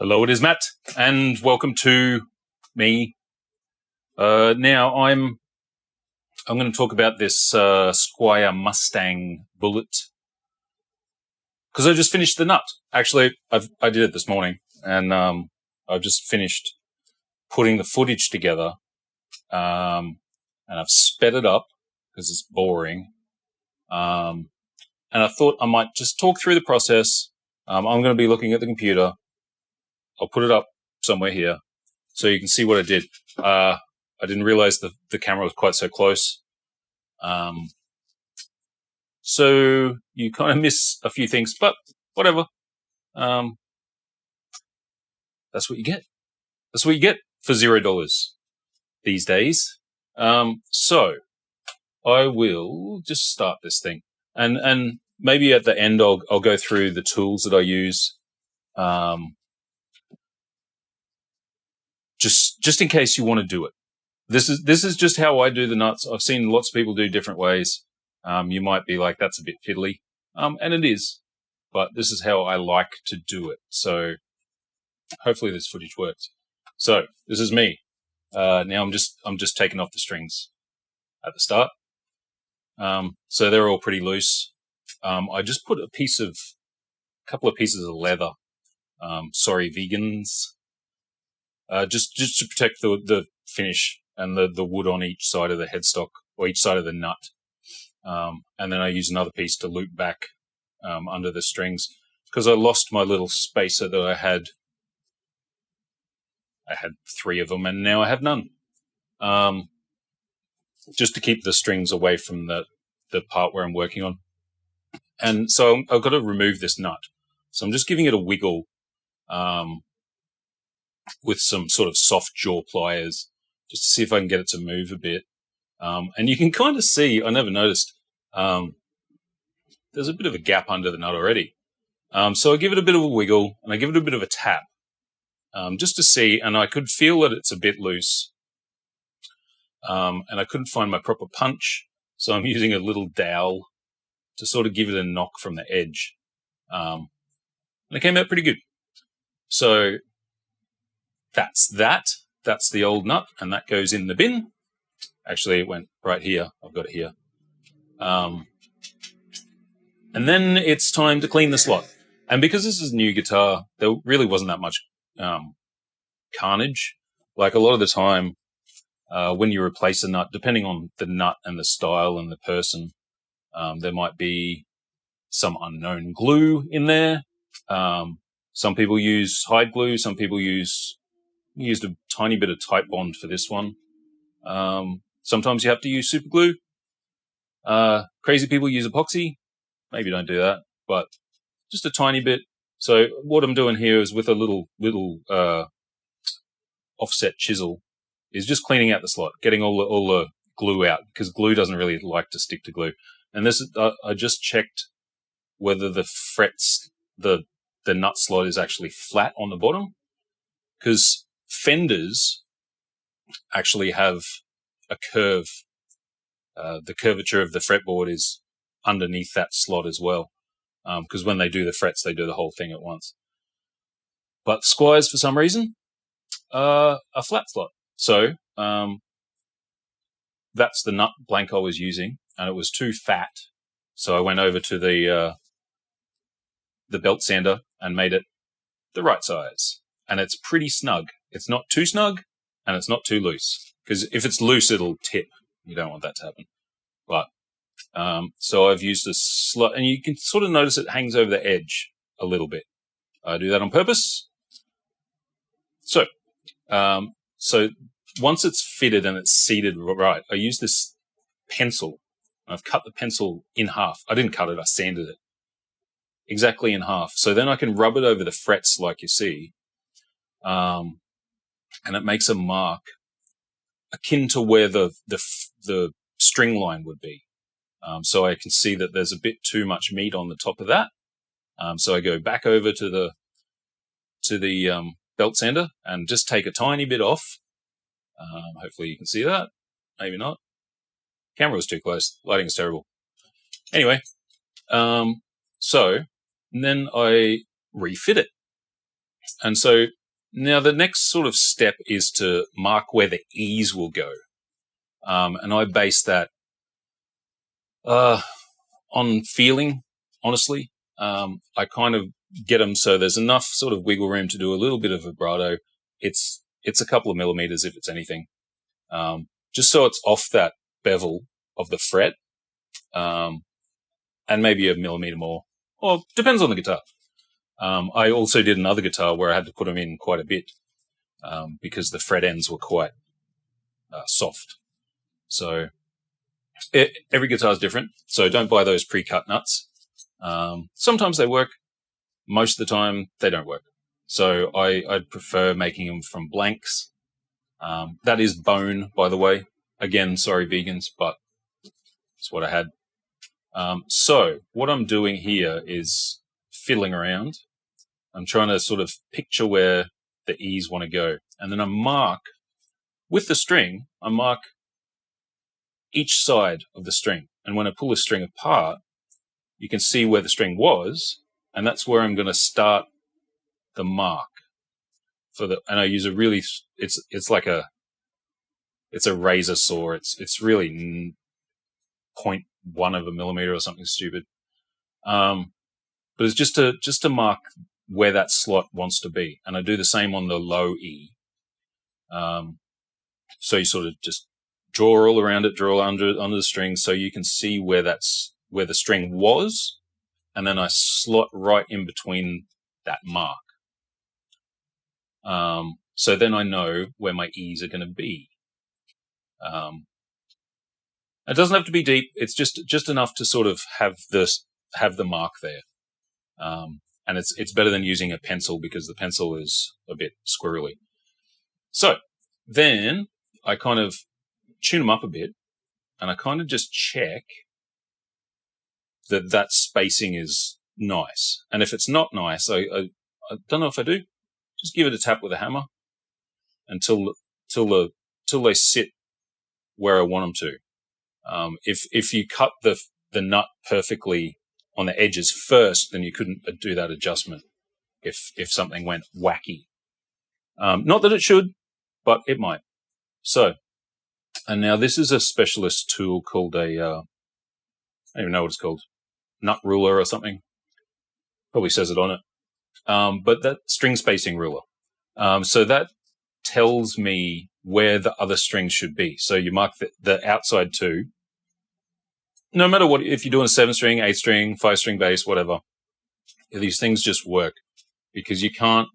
Hello, it is Matt, and welcome to me. Now I'm going to talk about this Squire Mustang bullet because I just finished the nut. Actually, I did it this morning, and I've just finished putting the footage together, and I've sped it up because it's boring. And I thought I might just talk through the process. I'm going to be looking at the computer. I'll put it up somewhere here so you can see what I did. I didn't realize the camera was quite so close. So you kind of miss a few things, but whatever. That's what you get. That's what you get for $0 these days. So I will just start this thing. And maybe at the end I'll go through the tools that I use. Just in case you want to do it. This is just how I do the nuts. I've seen lots of people do different ways. You might be like, that's a bit fiddly. And it is, but this is how I like to do it. So hopefully this footage works. So this is me. Now I'm just taking off the strings at the start. So they're all pretty loose. I just put a couple of pieces of leather. Sorry, vegans. Just to protect the finish and the wood on each side of the headstock or each side of the nut. And then I use another piece to loop back under the strings because I lost my little spacer that I had. I had 3 of them and now I have none. Just to keep the strings away from the part where I'm working on. And so I've got to remove this nut. So I'm just giving it a wiggle with some sort of soft jaw pliers just to see if I can get it to move a bit. And you can kind of see, I never noticed, there's a bit of a gap under the nut already. So I give it a bit of a wiggle and I give it a bit of a tap just to see, and I could feel that it's a bit loose. And I couldn't find my proper punch, so I'm using a little dowel to sort of give it a knock from the edge. And it came out pretty good. So that's that. That's the old nut, and that goes in the bin. Actually, it went right here. I've got it here. And then it's time to clean the slot. And because this is a new guitar, there really wasn't that much carnage. Like a lot of the time, when you replace a nut, depending on the nut and the style and the person, there might be some unknown glue in there. Some people use hide glue. Some people used a tiny bit of tight bond for this one. Sometimes you have to use super glue. Crazy people use epoxy. Maybe don't do that, but just a tiny bit. So what I'm doing here is with a little offset chisel is just cleaning out the slot, getting all the glue out because glue doesn't really like to stick to glue. And this is, I just checked whether the frets, the nut slot is actually flat on the bottom because Fenders actually have a curve. The curvature of the fretboard is underneath that slot as well. Because when they do the frets, they do the whole thing at once. But Squires, for some reason, a flat slot. So that's the nut blank I was using, and it was too fat. So I went over to the belt sander and made it the right size. And it's pretty snug. It's not too snug, and it's not too loose. Because if it's loose, it'll tip. You don't want that to happen. But so I've used a slot, and you can sort of notice it hangs over the edge a little bit. I do that on purpose. So once it's fitted and it's seated right, I use this pencil. I've cut the pencil in half. I didn't cut it, I sanded it exactly in half. So then I can rub it over the frets like you see. And it makes a mark akin to where the string line would be. So I can see that there's a bit too much meat on the top of that. So I go back over to the belt sander and just take a tiny bit off. Hopefully you can see that. Maybe not. Camera was too close. Lighting is terrible. Anyway, so and then I refit it. And so now the next sort of step is to mark where the E's will go. And I base that on feeling, honestly. I kind of get them so there's enough sort of wiggle room to do a little bit of vibrato. It's a couple of millimeters if it's anything. Just so it's off that bevel of the fret, and maybe a millimeter more. Or depends on the guitar. I also did another guitar where I had to put them in quite a bit because the fret ends were quite soft. So every guitar is different. So don't buy those pre-cut nuts. Sometimes they work. Most of the time they don't work. So I'd prefer making them from blanks. That is bone, by the way. Again, sorry, vegans, but it's what I had. So what I'm doing here is fiddling around. I'm trying to sort of picture where the E's want to go. And then I mark, with the string, I mark each side of the string. And when I pull the string apart, you can see where the string was, and that's where I'm going to start the mark. And I use a really, it's like it's a razor saw. It's really 0.1 of a millimeter or something stupid. But it's just to mark where that slot wants to be. And I do the same on the low E. So you sort of just draw all around it, draw under the string so you can see where the string was. And then I slot right in between that mark. So then I know where my E's are going to be. It doesn't have to be deep. It's just enough to sort of have the mark there. And it's better than using a pencil because the pencil is a bit squirrely. So then I kind of tune them up a bit, and I kind of just check that spacing is nice. And if it's not nice, I don't know if I do. Just give it a tap with a hammer until they sit where I want them to. If you cut the nut perfectly on the edges first, then you couldn't do that adjustment if something went wacky. Not that it should, but it might. So, and now this is a specialist tool called I don't even know what it's called, nut ruler or something. Probably says it on it. But that string spacing ruler. So that tells me where the other strings should be. So you mark the outside two. No matter what, if you're doing a 7-string, 8-string, 5-string bass, whatever, these things just work because you can't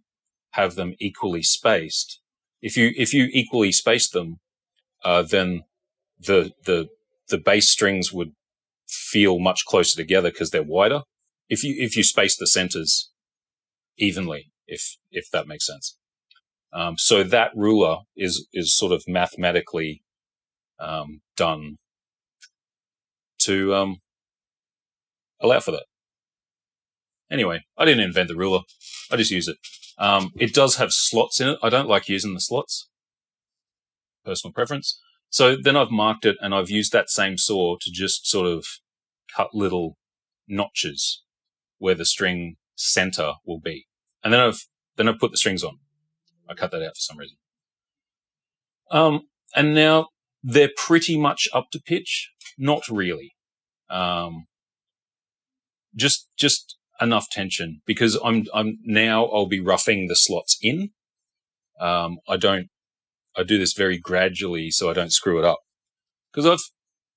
have them equally spaced. If you equally space them, then the bass strings would feel much closer together because they're wider. If you space the centers evenly, if that makes sense. So that ruler is sort of mathematically done to allow for that. Anyway, I didn't invent the ruler. I just use it. It does have slots in it. I don't like using the slots. Personal preference. So then I've marked it and I've used that same saw to just sort of cut little notches where the string center will be. And then I've put the strings on. I cut that out for some reason. And now they're pretty much up to pitch. Not really. Just enough tension because I'll be roughing the slots in. I do this very gradually so I don't screw it up because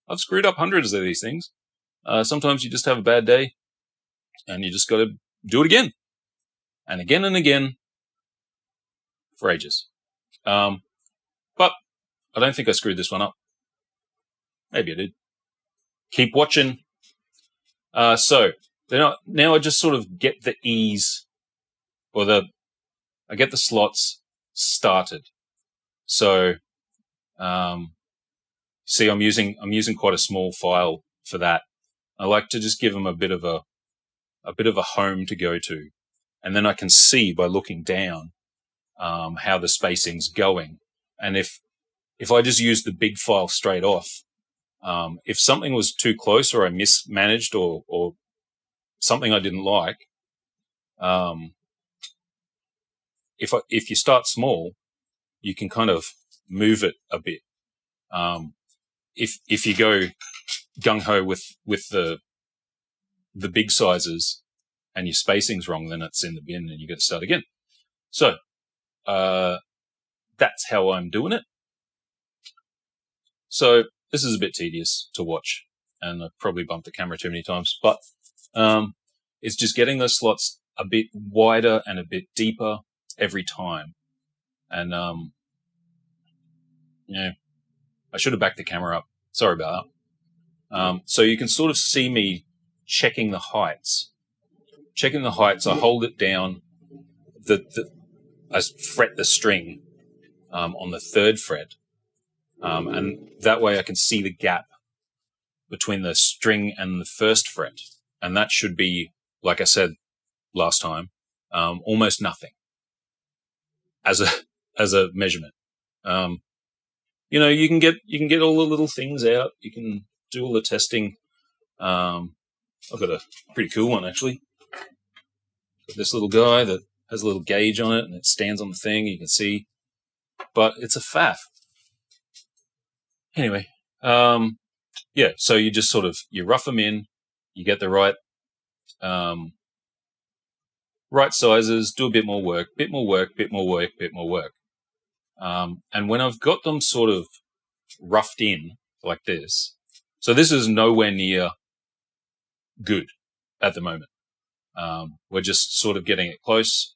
I've screwed up hundreds of these things. Sometimes you just have a bad day and you just got to do it again and again for ages. But I don't think I screwed this one up. Maybe I did. Keep watching. So now I just sort of get the E's I get the slots started. So, see, I'm using quite a small file for that. I like to just give them a bit of a home to go to. And then I can see by looking down, how the spacing's going. And if I just use the big file straight off, if something was too close or I mismanaged or something I didn't like, if you start small, you can kind of move it a bit. If you go gung ho with the big sizes and your spacing's wrong, then it's in the bin and you got to start again. So that's how I'm doing it. So this is a bit tedious to watch, and I've probably bumped the camera too many times, but it's just getting those slots a bit wider and a bit deeper every time. And I should have backed the camera up. Sorry about that. So you can sort of see me checking the heights. Checking the heights, I hold it down. I fret the string on the 3rd fret, and that way I can see the gap between the string and the 1st fret, and that should be, like I said last time, almost nothing as a measurement. You can get all the little things out. You can do all the testing. I've got a pretty cool one actually. Got this little guy that has a little gauge on it, and it stands on the thing. You can see, but it's a faff. Anyway, so you just sort of you rough them in. You get the right sizes. Do a bit more work. And when I've got them sort of roughed in like this, so this is nowhere near good at the moment. We're just sort of getting it close.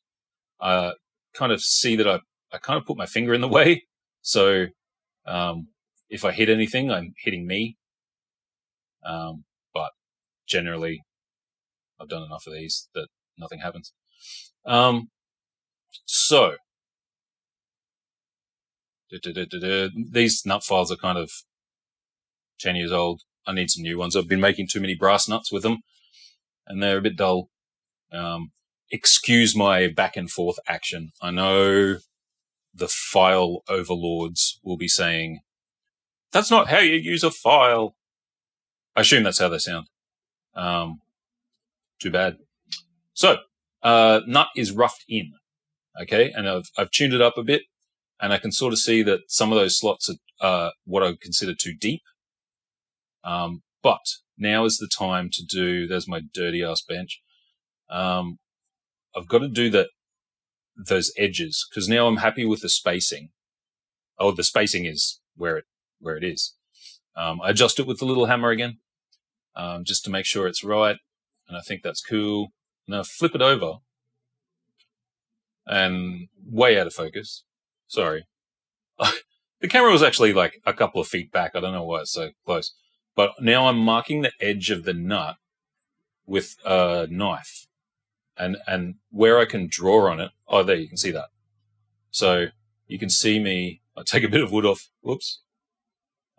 Kind of see that I kind of put my finger in the way. So if I hit anything, I'm hitting me. But generally, I've done enough of these that nothing happens. So these nut files are kind of 10 years old. I need some new ones. I've been making too many brass nuts with them, and they're a bit dull. Excuse my back and forth action. I know the file overlords will be saying, that's not how you use a file. I assume that's how they sound. Too bad. So, nut is roughed in. Okay. And I've tuned it up a bit, and I can sort of see that some of those slots are what I would consider too deep. But now is the time to do, there's my dirty ass bench. I've got to do those edges, because now I'm happy with the spacing. Oh, the spacing is where it is. I adjust it with the little hammer again, just to make sure it's right. And I think that's cool. Now flip it over, and way out of focus. Sorry. The camera was actually like a couple of feet back. I don't know why it's so close. But now I'm marking the edge of the nut with a knife. And where I can draw on it, oh, there, you can see that. So you can see me, I'll take a bit of wood off. Whoops.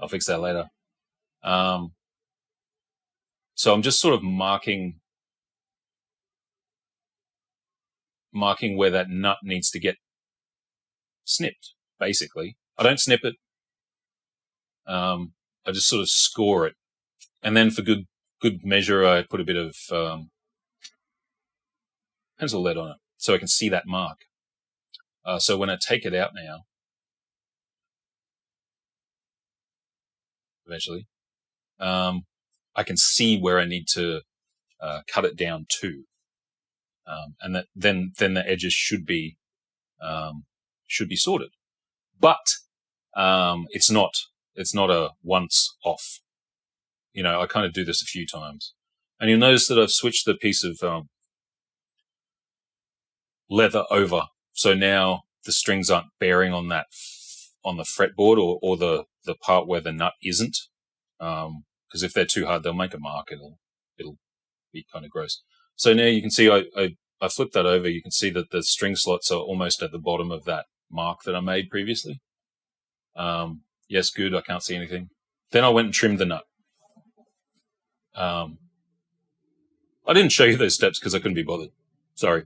I'll fix that later. So I'm just sort of marking where that nut needs to get snipped, basically. I don't snip it. I just sort of score it. And then for good measure, I put a bit of pencil lead on it so I can see that mark. So when I take it out now, eventually, I can see where I need to cut it down to. And that then the edges should be sorted. But it's not a once off. I kind of do this a few times. And you'll notice that I've switched the piece of leather over. So now the strings aren't bearing on on the fretboard or the part where the nut isn't. Because if they're too hard, they'll make a mark. It'll be kind of gross. So now you can see I flipped that over. You can see that the string slots are almost at the bottom of that mark that I made previously. Yes, good. I can't see anything. Then I went and trimmed the nut. I didn't show you those steps because I couldn't be bothered. Sorry.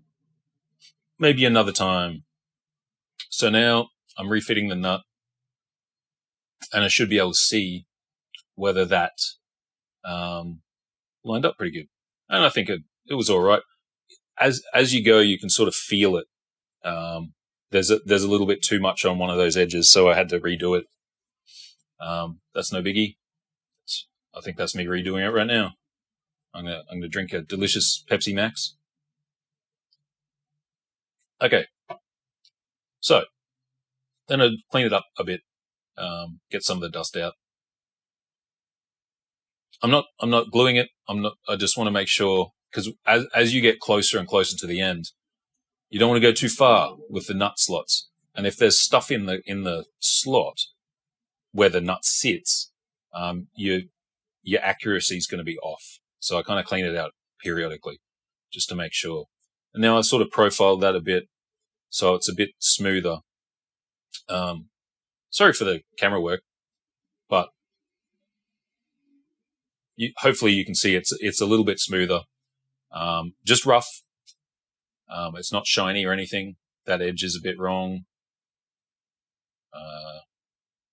Maybe another time. So now I'm refitting the nut, and I should be able to see whether that lined up pretty good. And I think it was all right. As you go, you can sort of feel it. there's a little bit too much on one of those edges, so I had to redo it. That's no biggie. I think that's me redoing it right now. I'm gonna drink a delicious Pepsi Max. Okay, so then I clean it up a bit, get some of the dust out. I'm not gluing it. I just want to make sure, because as you get closer and closer to the end, you don't want to go too far with the nut slots. And if there's stuff in the slot where the nut sits, your accuracy is going to be off. So I kind of clean it out periodically just to make sure. And now I sort of profiled that a bit so it's a bit smoother. Sorry for the camera work, but hopefully you can see it's a little bit smoother. Just rough. It's not shiny or anything. That edge is a bit wrong.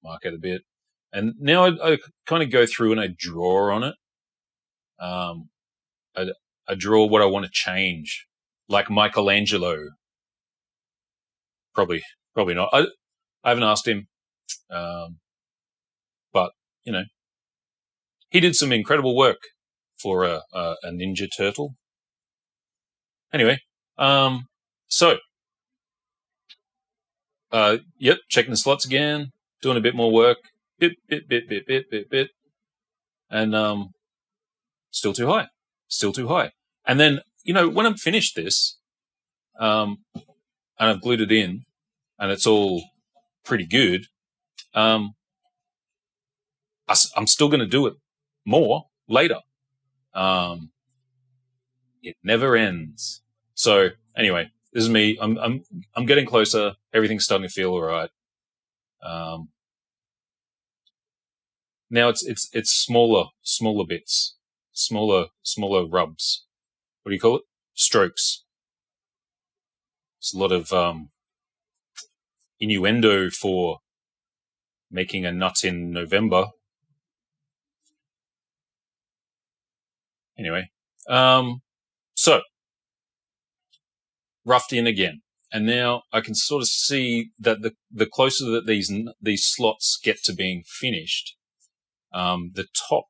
Mark it a bit. And now I kind of go through and I draw on it. I draw what I want to change, like Michelangelo. Probably not. I haven't asked him, but he did some incredible work for a Ninja Turtle. Anyway, yep, checking the slots again, doing a bit more work, bit, and still too high. And then when I'm finished this, and I've glued it in, and it's all pretty good, I'm still going to do it more later. It never ends. So anyway, this is me. I'm getting closer. Everything's starting to feel all right. Now it's smaller bits, smaller rubs. What do you call it? Strokes. It's a lot of innuendo for making a nut in November. Anyway, so roughed in again, and now I can sort of see that the closer that these slots get to being finished, the top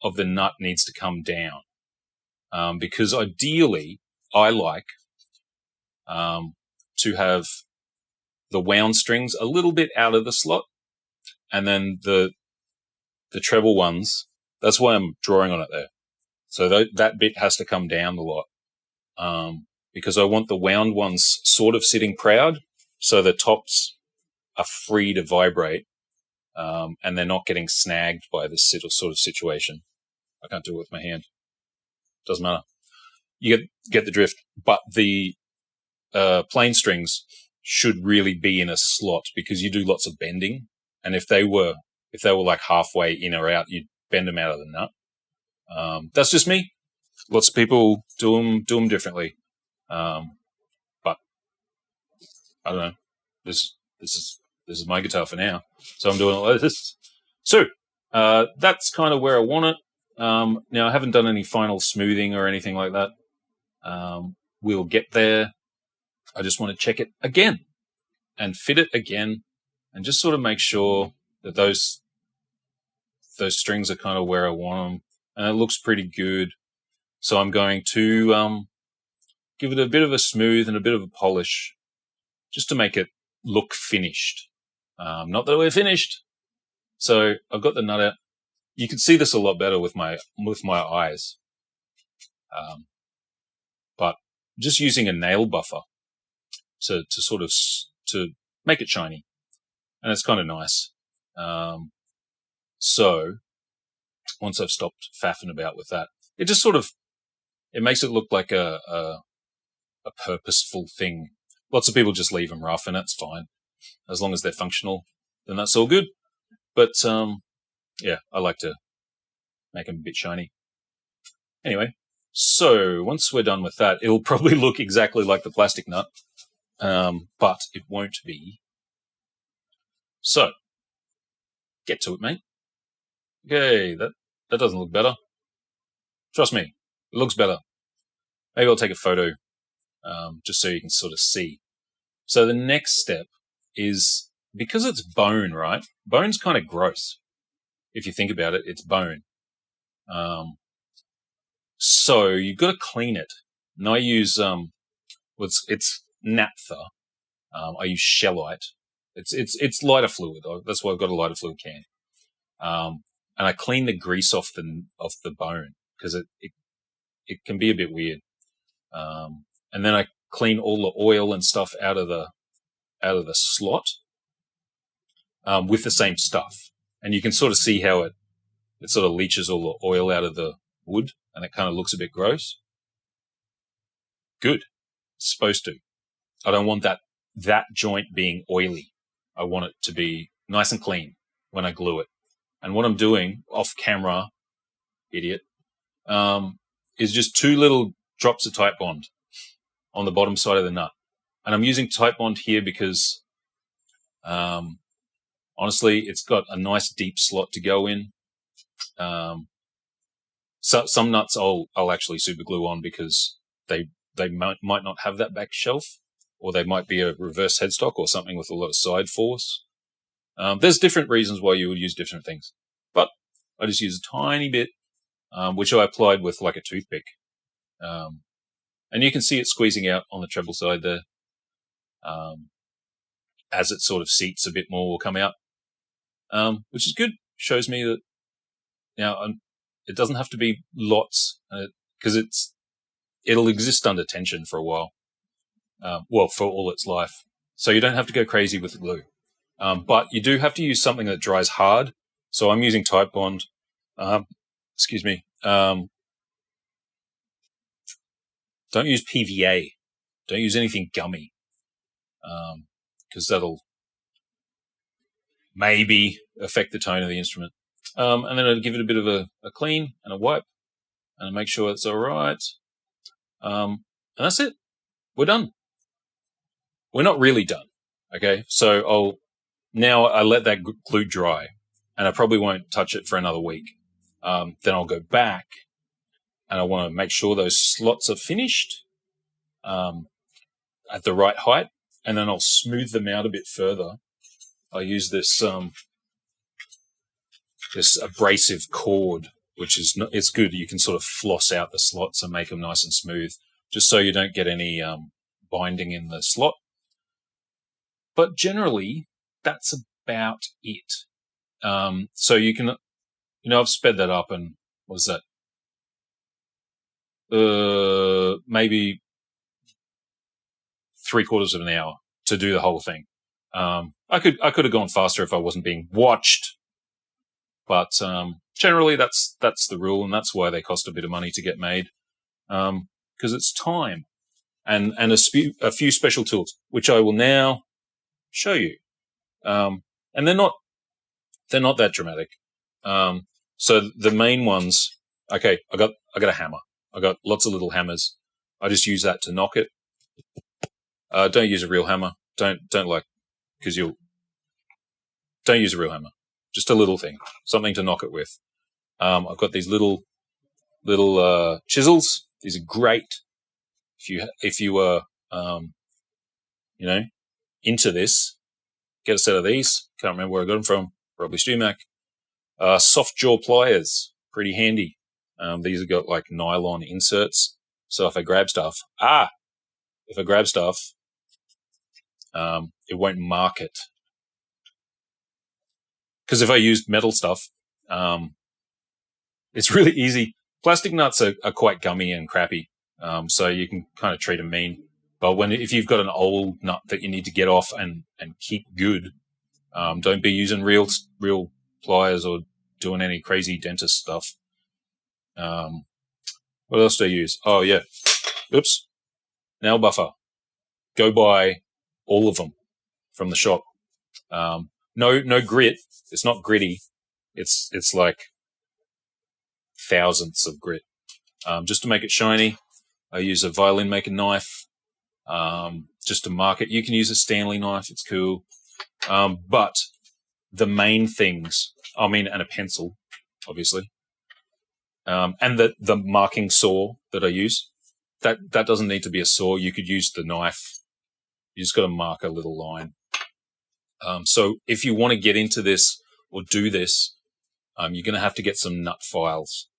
of the nut needs to come down, because ideally I like to have the wound strings a little bit out of the slot, and then the treble ones. That's why I'm drawing on it there. So that bit has to come down a lot, because I want the wound ones sort of sitting proud, so the tops are free to vibrate, and they're not getting snagged by this sort of situation. I can't do it with my hand. Doesn't matter. You get the drift. But the plain strings should really be in a slot, because you do lots of bending, and if they were like halfway in or out, you'd bend them out of the nut. That's just me. Lots of people do them differently. But I don't know. This is my guitar for now. So I'm doing it like this. So, that's kind of where I want it. Now I haven't done any final smoothing or anything like that. We'll get there. I just want to check it again and fit it again and just sort of make sure that those strings are kind of where I want them. And it looks pretty good. So I'm going to give it a bit of a smooth and a bit of a polish just to make it look finished. Not that we're finished. So I've got the nut out. You can see this a lot better with my eyes. But just using a nail buffer to sort of to make it shiny. And it's kind of nice. So once I've stopped faffing about with that, it just sort of, it makes it look like a purposeful thing. Lots of people just leave them rough, and that's fine. As long as they're functional, then that's all good. But, yeah, I like to make them a bit shiny. Anyway, so once we're done with that, it'll probably look exactly like the plastic nut, but it won't be. So, get to it, mate. Okay, that doesn't look better. Trust me, it looks better. Maybe I'll take a photo, just so you can sort of see. So the next step is, because it's bone, right? Bone's kind of gross. If you think about it, it's bone. So you've got to clean it. And I use, it's naphtha. I use shellite. It's lighter fluid. That's why I've got a lighter fluid can. And I clean the grease off the bone, because it can be a bit weird. And then I clean all the oil and stuff out of the slot, with the same stuff. And you can sort of see how it sort of leaches all the oil out of the wood, and it kind of looks a bit gross. Good. It's supposed to. I don't want that joint being oily. I want it to be nice and clean when I glue it. And what I'm doing off camera, idiot, is just 2 little drops of Type Bond on the bottom side of the nut. And I'm using Type Bond here because, honestly, it's got a nice deep slot to go in. So some nuts I'll actually super glue on because they might not have that back shelf, or they might be a reverse headstock or something with a lot of side force. There's different reasons why you would use different things, but I just use a tiny bit, which I applied with like a toothpick. And you can see it squeezing out on the treble side there. As it sort of seats a bit more, will come out, which is good. Shows me that it doesn't have to be lots, because it'll exist under tension for a while. For all its life. So you don't have to go crazy with the glue. But you do have to use something that dries hard. So I'm using Type Bond. Excuse me. Don't use PVA. Don't use anything gummy. Because that'll maybe affect the tone of the instrument. And then I'd give it a bit of a clean and a wipe, and make sure it's all right. And that's it. We're done. We're not really done. Okay. So now I let that glue dry, and I probably won't touch it for another week. Then I'll go back, and I want to make sure those slots are finished, at the right height, and then I'll smooth them out a bit further. I use this abrasive cord, which is it's good. You can sort of floss out the slots and make them nice and smooth, just so you don't get any binding in the slot. But generally, that's about it. So you can, I've sped that up, and what was that? Maybe 3/4 of an hour to do the whole thing. I could have gone faster if I wasn't being watched, but generally that's the rule, and that's why they cost a bit of money to get made, because it's time and a few special tools, which I will now show you. And they're not that dramatic. So the main ones, okay, I got a hammer. I got lots of little hammers. I just use that to knock it. Don't use a real hammer. Don't use a real hammer. Just a little thing, something to knock it with. I've got these little chisels. These are great if you are into this. Get a set of these. Can't remember where I got them from. Probably StewMac. Soft jaw pliers, pretty handy. These have got like nylon inserts. So if I grab stuff, it won't mark it. Because if I used metal stuff, it's really easy. Plastic nuts are quite gummy and crappy, so you can kind of treat them mean. But if you've got an old nut that you need to get off and keep good, don't be using real pliers or doing any crazy dentist stuff. What else do I use? Oh yeah, oops, nail buffer. Go buy all of them from the shop. No grit. It's not gritty. It's like thousandths of grit. Just to make it shiny, I use a violin maker knife. Just to mark it. You can use a Stanley knife. It's cool. But the main things, and a pencil, obviously. And the marking saw that I use, that doesn't need to be a saw. You could use the knife. You just got to mark a little line. So if you want to get into this or do this, you're going to have to get some nut files.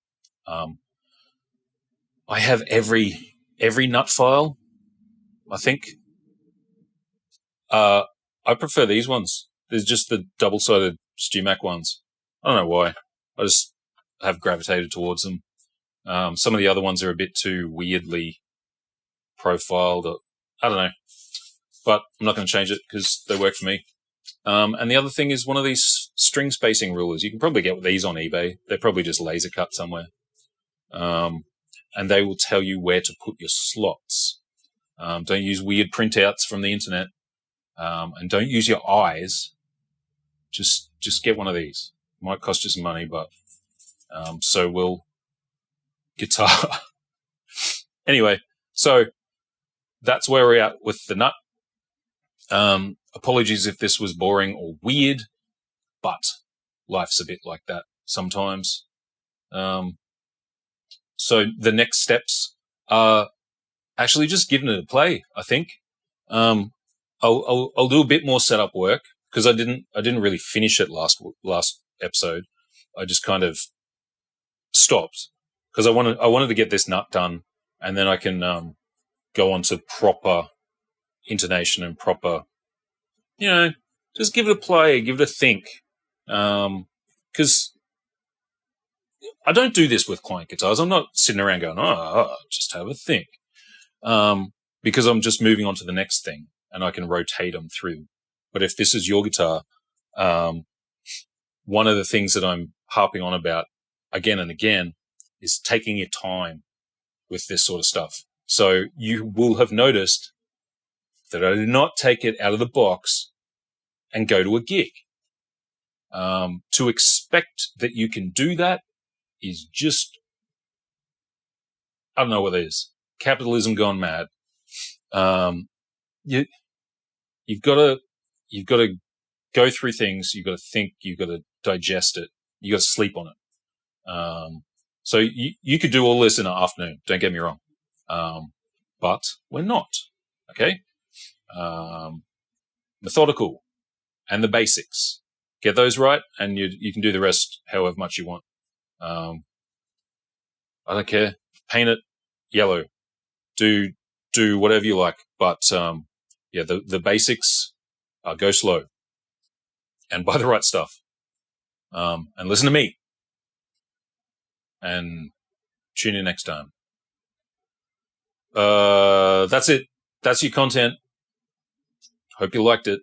I have every nut file, I think. I prefer these ones. There's just the double-sided StewMac ones. I don't know why. I just have gravitated towards them. Some of the other ones are a bit too weirdly profiled. I don't know. But I'm not going to change it because they work for me. And the other thing is one of these string spacing rulers. You can probably get these on eBay. They're probably just laser cut somewhere. And they will tell you where to put your slots. Don't use weird printouts from the internet. And don't use your eyes. Just get one of these. It might cost you some money, but so will guitar. Anyway, so that's where we're at with the nut. Apologies if this was boring or weird, but life's a bit like that sometimes. So the next steps are actually just giving it a play, I think. I'll do a bit more setup work because I didn't really finish it last episode. I just kind of stopped because I wanted to get this nut done, and then I can go on to proper intonation and proper, just give it a play, give it a think. Because I don't do this with client guitars. I'm not sitting around going, just have a think. Because I'm just moving on to the next thing and I can rotate them through. But if this is your guitar, one of the things that I'm harping on about again and again is taking your time with this sort of stuff. So you will have noticed that I do not take it out of the box and go to a gig. To expect that you can do that is just, I don't know what it is. Capitalism gone mad. You've got to go through things. You've got to think. You've got to digest it. You got to sleep on it. So you could do all this in an afternoon. Don't get me wrong. But we're not. Okay. Methodical and the basics. Get those right, and you can do the rest however much you want. I don't care. Paint it yellow. Do whatever you like. But the basics are go slow and buy the right stuff. And listen to me. And tune in next time. That's it. That's your content. Hope you liked it.